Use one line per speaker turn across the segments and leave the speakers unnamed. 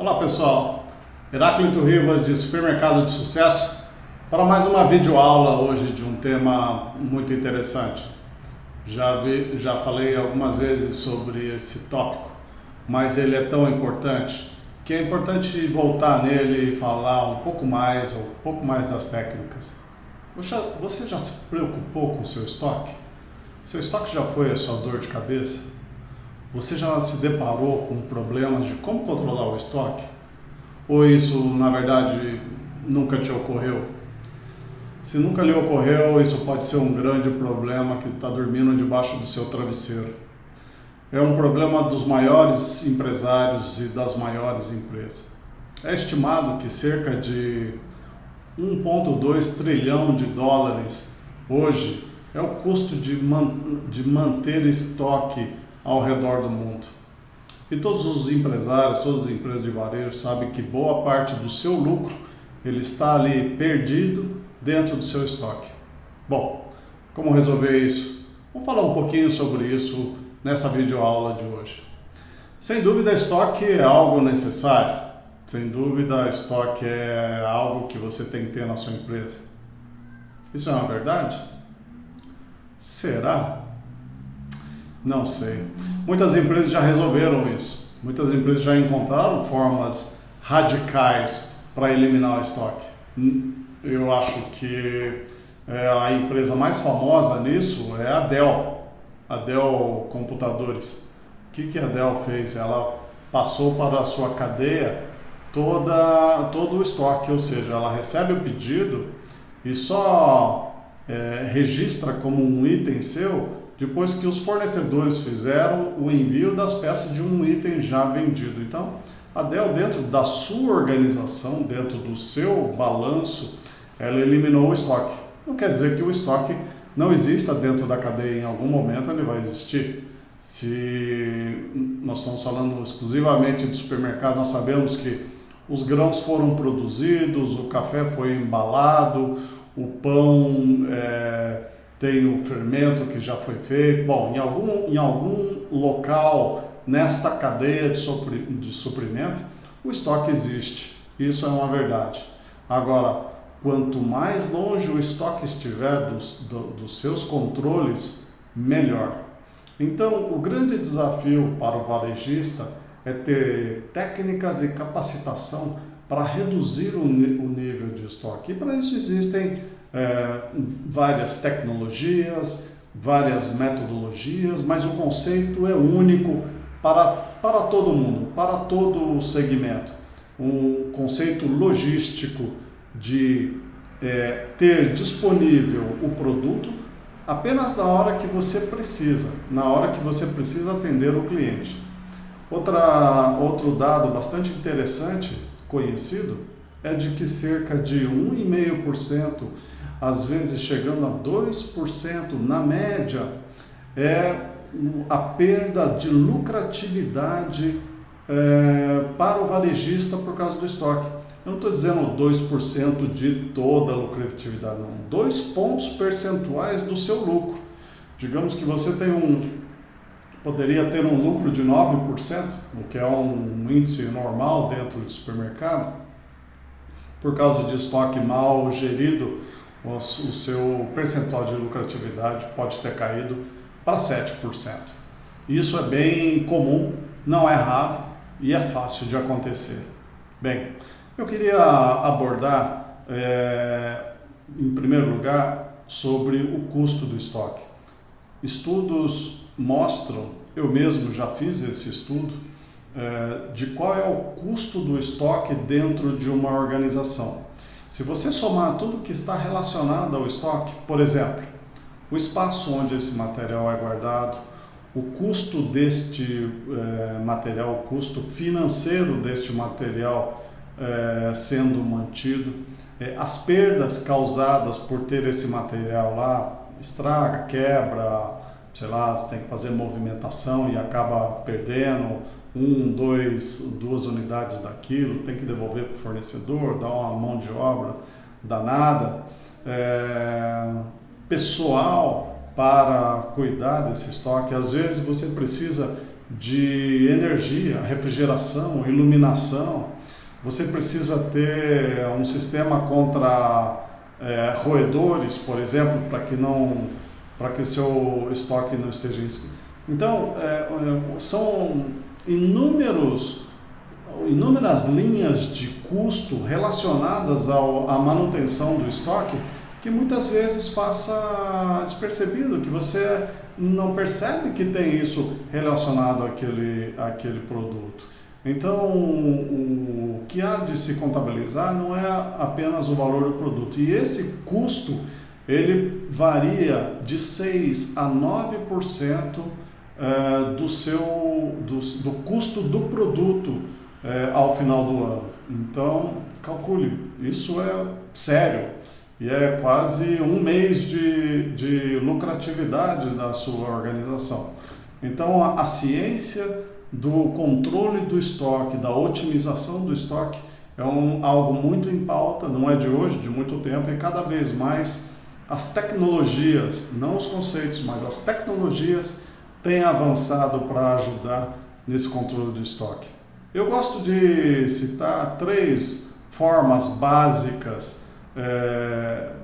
Olá pessoal, Heráclito Ribas de Supermercado de Sucesso para mais uma videoaula hoje de um tema muito interessante. Já falei algumas vezes sobre esse tópico, mas ele é tão importante que é importante voltar nele e falar um pouco mais das técnicas. Você já se preocupou com o seu estoque? Seu estoque já foi a sua dor de cabeça? Você já se deparou com problemas de como controlar o estoque? Ou isso, na verdade, nunca te ocorreu? Se nunca lhe ocorreu, isso pode ser um grande problema que está dormindo debaixo do seu travesseiro. É um problema dos maiores empresários e das maiores empresas. É estimado que cerca de 1,2 trilhão de dólares hoje é o custo de manter estoque ao redor do mundo. E todos os empresários, todas as empresas de varejo sabem que boa parte do seu lucro ele está ali perdido dentro do seu estoque. Bom, como resolver isso? Vamos falar um pouquinho sobre isso nessa videoaula de hoje. Sem dúvida, estoque é algo necessário. Sem dúvida, estoque é algo que você tem que ter na sua empresa. Isso é uma verdade? Será? Não sei. Muitas empresas já resolveram isso. Muitas empresas já encontraram formas radicais para eliminar o estoque. Eu acho que a empresa mais famosa nisso é a Dell. A Dell Computadores. O que a Dell fez? Ela passou para a sua cadeia todo o estoque, ou seja, ela recebe o pedido e só registra como um item seu depois que os fornecedores fizeram o envio das peças de um item já vendido. Então, a Dell, dentro da sua organização, dentro do seu balanço, ela eliminou o estoque. Não quer dizer que o estoque não exista dentro da cadeia, em algum momento ele vai existir. Se nós estamos falando exclusivamente de supermercado, nós sabemos que os grãos foram produzidos, o café foi embalado, o pão tem o fermento que já foi feito. Bom, em algum local nesta cadeia de suprimento, o estoque existe. Isso é uma verdade. Agora, quanto mais longe o estoque estiver dos seus controles, melhor. Então, o grande desafio para o varejista é ter técnicas e capacitação para reduzir o nível de estoque. E para isso existem várias tecnologias, várias metodologias, mas o conceito é único para todo mundo, para todo o segmento. Um conceito logístico de ter disponível o produto apenas na hora que você precisa, atender o cliente. Outro dado bastante interessante, conhecido, é de que cerca de 1,5%, às vezes chegando a 2% na média, é a perda de lucratividade para o varejista por causa do estoque. Eu não estou dizendo 2% de toda a lucratividade, não. 2 pontos percentuais do seu lucro. Digamos que você poderia ter um lucro de 9%, o que é um índice normal dentro do supermercado. Por causa de estoque mal gerido, o seu percentual de lucratividade pode ter caído para 7%. Isso é bem comum, não é raro e é fácil de acontecer. Bem, eu queria abordar, em primeiro lugar, sobre o custo do estoque. Estudos mostram, eu mesmo já fiz esse estudo, de qual é o custo do estoque dentro de uma organização. Se você somar tudo que está relacionado ao estoque, por exemplo, o espaço onde esse material é guardado, o custo deste material, o custo financeiro deste material sendo mantido, as perdas causadas por ter esse material lá, estraga, quebra, sei lá, você tem que fazer movimentação e acaba perdendo duas unidades daquilo, tem que devolver para o fornecedor, dá uma mão de obra danada, pessoal para cuidar desse estoque. Às vezes você precisa de energia, refrigeração, iluminação. Você precisa ter um sistema contra roedores, por exemplo, para que o seu estoque não esteja em risco. Então, são inúmeras linhas de custo relacionadas à manutenção do estoque que muitas vezes passa despercebido, que você não percebe que tem isso relacionado àquele produto. Então, o que há de se contabilizar não é apenas o valor do produto. E esse custo, ele varia de 6 a 9% do custo do produto ao final do ano. Então, calcule, isso é sério e é quase um mês de lucratividade da sua organização. Então, a ciência do controle do estoque, da otimização do estoque é algo muito em pauta, não é de hoje, de muito tempo, e cada vez mais as tecnologias, não os conceitos, mas as tecnologias têm avançado para ajudar nesse controle do estoque. Eu gosto de citar 3 formas básicas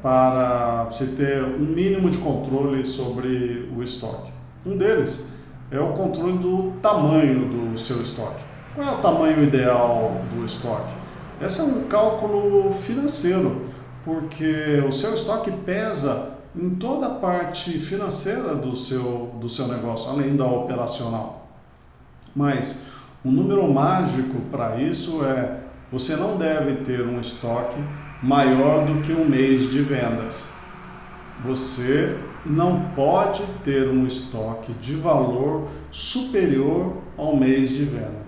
para você ter um mínimo de controle sobre o estoque. Um deles é o controle do tamanho do seu estoque. Qual é o tamanho ideal do estoque? Esse é um cálculo financeiro, porque o seu estoque pesa em toda a parte financeira do seu negócio, além da operacional. Mas um número mágico para isso é: você não deve ter um estoque maior do que um mês de vendas. Você não pode ter um estoque de valor superior ao mês de venda.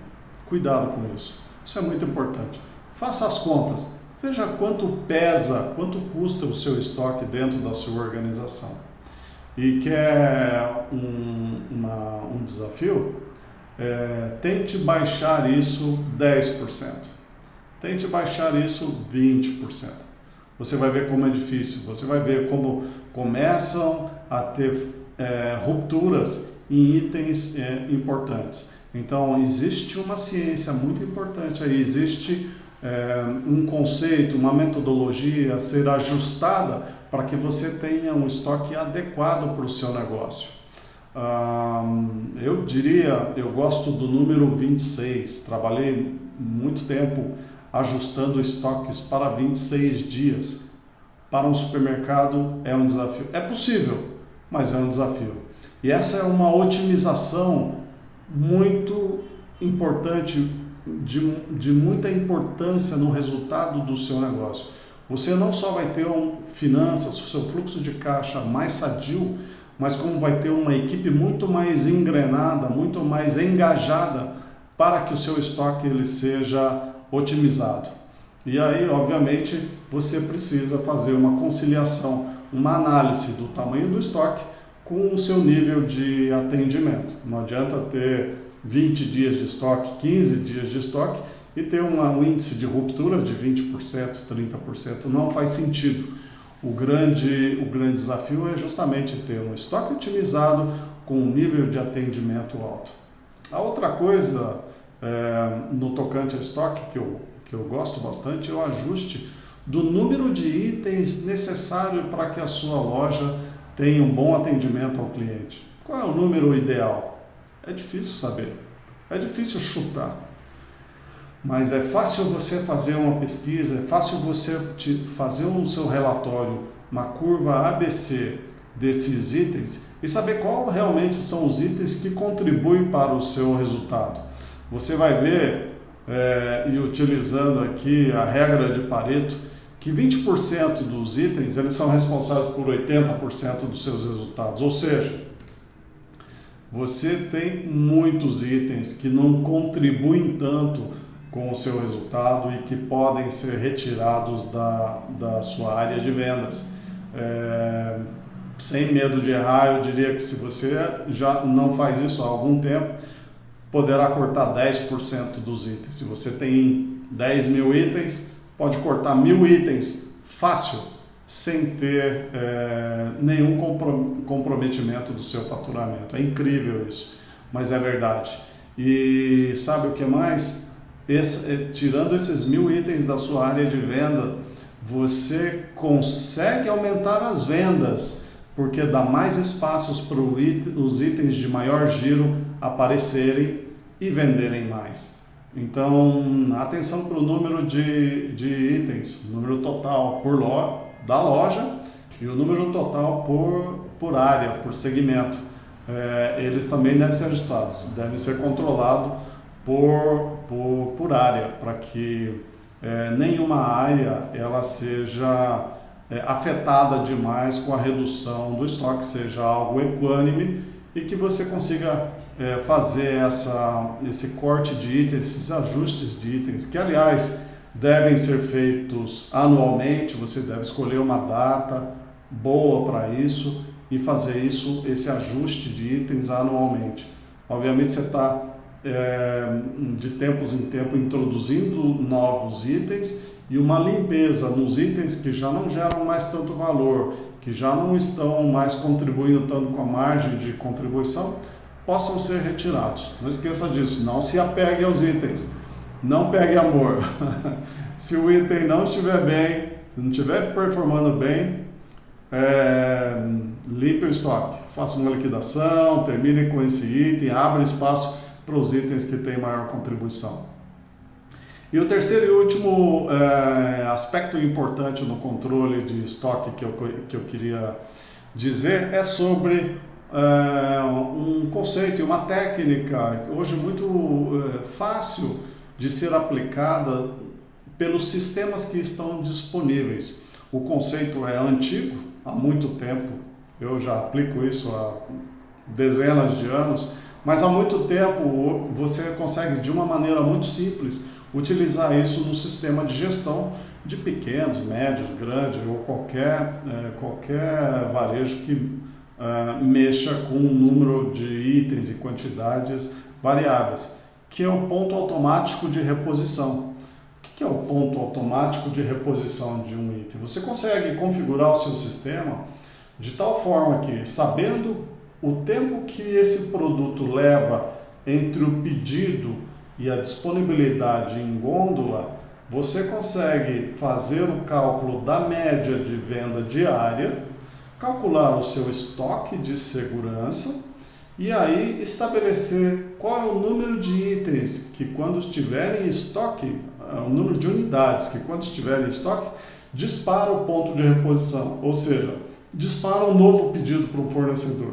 Cuidado com isso. Isso é muito importante. Faça as contas. Veja quanto pesa, quanto custa o seu estoque dentro da sua organização. E quer um desafio? Tente baixar isso 10%. Tente baixar isso 20%. Você vai ver como é difícil, você vai ver como começam a ter rupturas em itens importantes. Então, existe uma ciência muito importante aí, existe um conceito, uma metodologia a ser ajustada para que você tenha um estoque adequado para o seu negócio. Eu gosto do número 26, trabalhei muito tempo ajustando estoques para 26 dias. Para um supermercado é um desafio. É possível, mas é um desafio. E essa é uma otimização muito importante, de muita importância no resultado do seu negócio. Você não só vai ter finanças, o seu fluxo de caixa mais sadio, mas como vai ter uma equipe muito mais engrenada, muito mais engajada para que o seu estoque ele seja otimizado. E aí, obviamente, você precisa fazer uma conciliação, uma análise do tamanho do estoque com o seu nível de atendimento. Não adianta ter 20 dias de estoque, 15 dias de estoque e ter um índice de ruptura de 20%, 30%. Não faz sentido. O grande desafio é justamente ter um estoque otimizado com um nível de atendimento alto. A outra coisa no tocante a estoque que eu gosto bastante é o ajuste do número de itens necessário para que a sua loja tenha um bom atendimento ao cliente. Qual é o número ideal? É difícil saber, é difícil chutar, mas é fácil você fazer uma pesquisa, é fácil você fazer o seu relatório, uma curva ABC desses itens e saber qual realmente são os itens que contribuem para o seu resultado. Você vai ver, e utilizando aqui a regra de Pareto, que 20% dos itens eles são responsáveis por 80% dos seus resultados. Ou seja, você tem muitos itens que não contribuem tanto com o seu resultado e que podem ser retirados da sua área de vendas. Sem medo de errar, eu diria que se você já não faz isso há algum tempo, poderá cortar 10% dos itens. Se você tem 10 mil itens, pode cortar 1000 itens fácil, sem ter nenhum comprometimento do seu faturamento. É incrível isso, mas é verdade. E sabe o que mais? Tirando esses 1000 itens da sua área de venda, você consegue aumentar as vendas, porque dá mais espaços para os itens de maior giro aparecerem e venderem mais. Então, atenção para o número de itens, número total da loja e o número total por área, por segmento. Eles também devem ser ajustados, devem ser controlados por área, para que nenhuma área ela seja afetada demais com a redução do estoque, seja algo equânime e que você consiga fazer esse corte de itens, esses ajustes de itens, que aliás devem ser feitos anualmente. Você deve escolher uma data boa para isso e fazer esse ajuste de itens anualmente. Obviamente você está de tempos em tempo introduzindo novos itens e uma limpeza nos itens que já não geram mais tanto valor, que já não estão mais contribuindo tanto com a margem de contribuição, possam ser retirados. Não esqueça disso, não se apegue aos itens, não pegue amor. Se o item não estiver bem, se não estiver performando bem, limpe o estoque, faça uma liquidação, termine com esse item, abra espaço para os itens que têm maior contribuição. E o terceiro e último aspecto importante no controle de estoque que eu queria dizer é sobre um conceito e uma técnica hoje muito fácil de ser aplicada pelos sistemas que estão disponíveis. O conceito é antigo, há muito tempo, eu já aplico isso há dezenas de anos, mas há muito tempo você consegue de uma maneira muito simples utilizar isso no sistema de gestão de pequenos, médios, grandes ou qualquer varejo que mexa com um número de itens e quantidades variáveis, que é o ponto automático de reposição. O que é o ponto automático de reposição de um item? Você consegue configurar o seu sistema de tal forma que, sabendo o tempo que esse produto leva entre o pedido e a disponibilidade em gôndola, você consegue fazer o cálculo da média de venda diária, calcular o seu estoque de segurança e aí estabelecer qual é o número de itens que, quando estiverem em estoque, o número de unidades que, quando estiverem em estoque, dispara o ponto de reposição, ou seja, dispara um novo pedido para o fornecedor.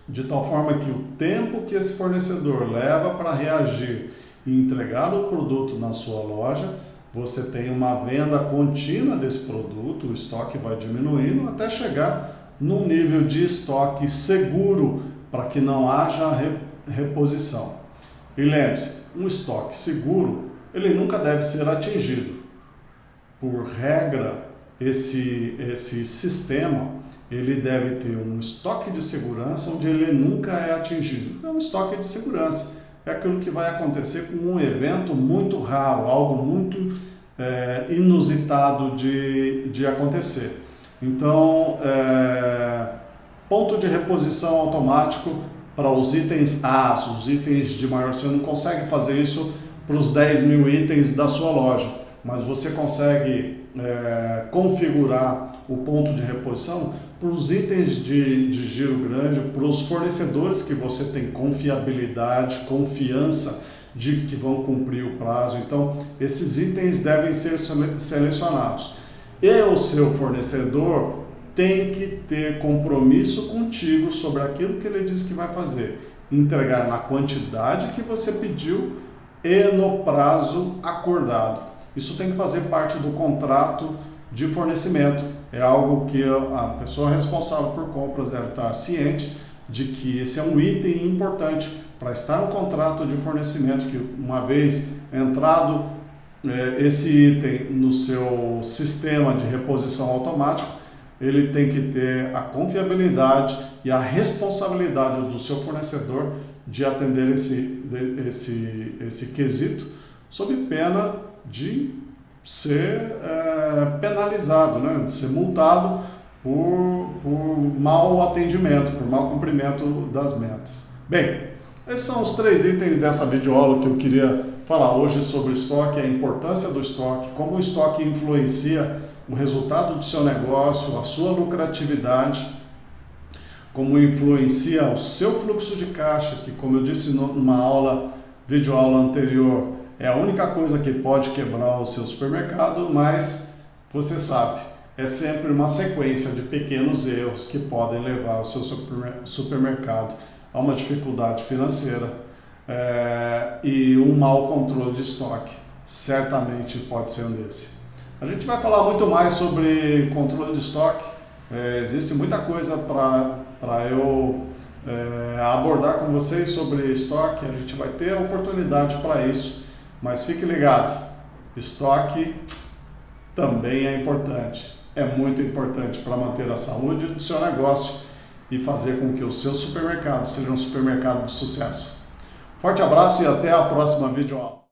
De tal forma que o tempo que esse fornecedor leva para reagir e entregar o produto na sua loja, você tem uma venda contínua desse produto, o estoque vai diminuindo até chegar num nível de estoque seguro para que não haja reposição. E lembre-se, um estoque seguro, ele nunca deve ser atingido. Por regra, esse sistema ele deve ter um estoque de segurança onde ele nunca é atingido. É um estoque de segurança. É aquilo que vai acontecer com um evento muito raro, algo muito inusitado de acontecer. Então, ponto de reposição automático para os itens A, os itens de maior. Você não consegue fazer isso para os 10.000 itens da sua loja, mas você consegue configurar o ponto de reposição para os itens de giro grande, para os fornecedores que você tem confiabilidade, confiança de que vão cumprir o prazo. Então, esses itens devem ser selecionados. E o seu fornecedor tem que ter compromisso contigo sobre aquilo que ele diz que vai fazer. Entregar na quantidade que você pediu e no prazo acordado. Isso tem que fazer parte do contrato de fornecimento. É algo que a pessoa responsável por compras deve estar ciente de que esse é um item importante para estar no contrato de fornecimento, que uma vez entrado esse item no seu sistema de reposição automático, ele tem que ter a confiabilidade e a responsabilidade do seu fornecedor de atender esse quesito, sob pena de ser penalizado, né? De ser multado por mau atendimento, por mau cumprimento das metas. Bem, Esses são os 3 itens dessa videoaula que eu queria falar hoje sobre estoque, a importância do estoque, como o estoque influencia o resultado do seu negócio, a sua lucratividade, como influencia o seu fluxo de caixa, que, como eu disse numa videoaula anterior, é a única coisa que pode quebrar o seu supermercado, mas você sabe, é sempre uma sequência de pequenos erros que podem levar o seu supermercado a uma dificuldade financeira, e um mau controle de estoque certamente pode ser um desse. A gente vai falar muito mais sobre controle de estoque, existe muita coisa para eu abordar com vocês sobre estoque, a gente vai ter a oportunidade para isso, mas fique ligado, estoque também é importante, é muito importante para manter a saúde do seu negócio e fazer com que o seu supermercado seja um supermercado de sucesso. Forte abraço e até a próxima videoaula.